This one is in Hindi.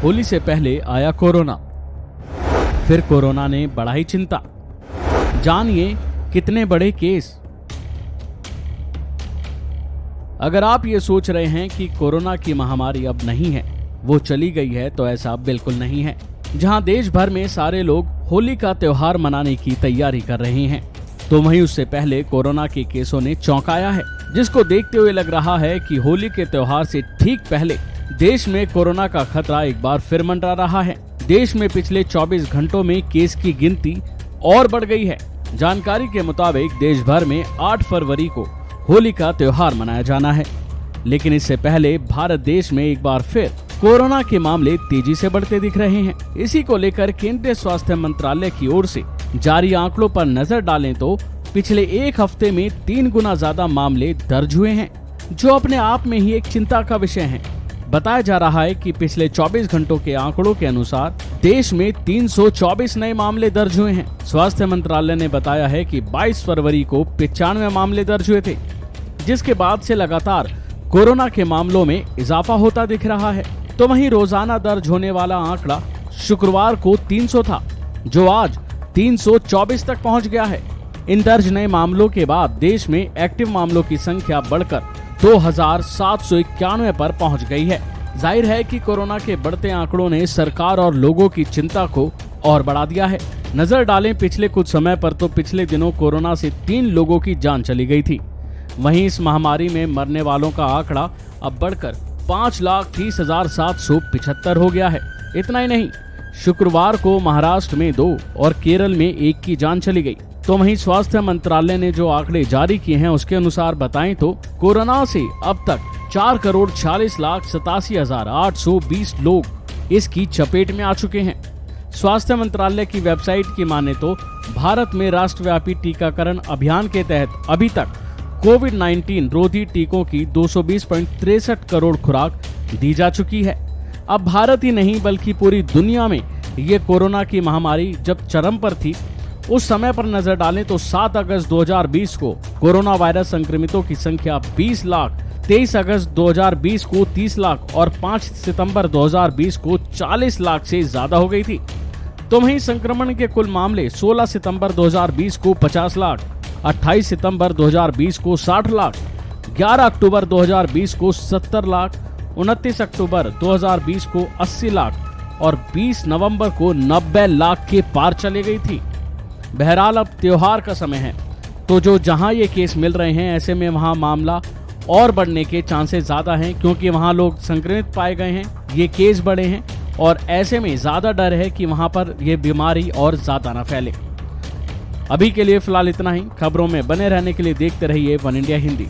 होली से पहले आया कोरोना, फिर कोरोना ने बढ़ाई चिंता। जानिए कितने बड़े केस। अगर आप ये सोच रहे हैं कि कोरोना की महामारी अब नहीं है, वो चली गई है, तो ऐसा बिल्कुल नहीं है। जहां देश भर में सारे लोग होली का त्योहार मनाने की तैयारी कर रहे हैं, तो वहीं उससे पहले कोरोना के केसों ने चौंकाया है, जिसको देखते हुए लग रहा है कि होली के त्योहार से ठीक पहले देश में कोरोना का खतरा एक बार फिर मंडरा रहा है। देश में पिछले 24 घंटों में केस की गिनती और बढ़ गई है। जानकारी के मुताबिक देश भर में 8 फरवरी को होली का त्योहार मनाया जाना है, लेकिन इससे पहले भारत देश में एक बार फिर कोरोना के मामले तेजी से बढ़ते दिख रहे हैं। इसी को लेकर केंद्रीय स्वास्थ्य मंत्रालय की ओर से जारी आंकड़ों पर नजर डालें तो पिछले एक हफ्ते में 3 गुना ज्यादा मामले दर्ज हुए हैं, जो अपने आप में ही एक चिंता का विषय है। बताया जा रहा है कि पिछले 24 घंटों के आंकड़ों के अनुसार देश में 324 नए मामले दर्ज हुए हैं। स्वास्थ्य मंत्रालय ने बताया है कि 22 फरवरी को 95 मामले दर्ज हुए थे, जिसके बाद से लगातार कोरोना के मामलों में इजाफा होता दिख रहा है। तो वहीं रोजाना दर्ज होने वाला आंकड़ा शुक्रवार को 300 था, जो आज 324 तक पहुंच गया है। इन दर्ज नए मामलों के बाद देश में एक्टिव मामलों की संख्या बढ़कर 2791 पर पहुंच गई है। जाहिर है कि कोरोना के बढ़ते आंकड़ों ने सरकार और लोगों की चिंता को और बढ़ा दिया है। नजर डालें पिछले कुछ समय पर, तो पिछले दिनों कोरोना से 3 लोगों की जान चली गई थी। वहीं इस महामारी में मरने वालों का आंकड़ा अब बढ़कर 5,30,775 हो गया है। इतना ही नहीं, शुक्रवार को महाराष्ट्र में 2 और केरल में 1 की जान चली गई। तो वहीं स्वास्थ्य मंत्रालय ने जो आंकड़े जारी किए हैं उसके अनुसार बताएं तो कोरोना से अब तक 4,46,87,820 लोग इसकी चपेट में आ चुके हैं। स्वास्थ्य मंत्रालय की वेबसाइट की माने तो भारत में राष्ट्रव्यापी टीकाकरण अभियान के तहत अभी तक कोविड-19 रोधी टीकों की 220.63 करोड़ खुराक दी जा चुकी है। अब भारत ही नहीं बल्कि पूरी दुनिया में ये कोरोना की महामारी जब चरम पर थी, उस समय पर नजर डालें तो 7 अगस्त 2020 को कोरोना वायरस संक्रमितों की संख्या 20 लाख, 23 अगस्त 2020 को 30 लाख और 5 सितंबर 2020 को 40 लाख से ज्यादा हो गई थी। तो वहीं संक्रमण के कुल मामले 16 सितंबर 2020 को 50 लाख, 28 सितंबर 2020 को 60 लाख, 11 अक्टूबर 2020 को 70 लाख, 29 अक्टूबर 2020 को 80 लाख और 20 नवंबर को 90 लाख के पार चले गई थी। बहरहाल अब त्योहार का समय है, तो जो जहां ये केस मिल रहे हैं, ऐसे में वहां मामला और बढ़ने के चांसेस ज्यादा हैं, क्योंकि वहां लोग संक्रमित पाए गए हैं, ये केस बढ़े हैं और ऐसे में ज्यादा डर है कि वहां पर ये बीमारी और ज्यादा ना फैले। अभी के लिए फिलहाल इतना ही। खबरों में बने रहने के लिए देखते रहिए वन इंडिया हिंदी।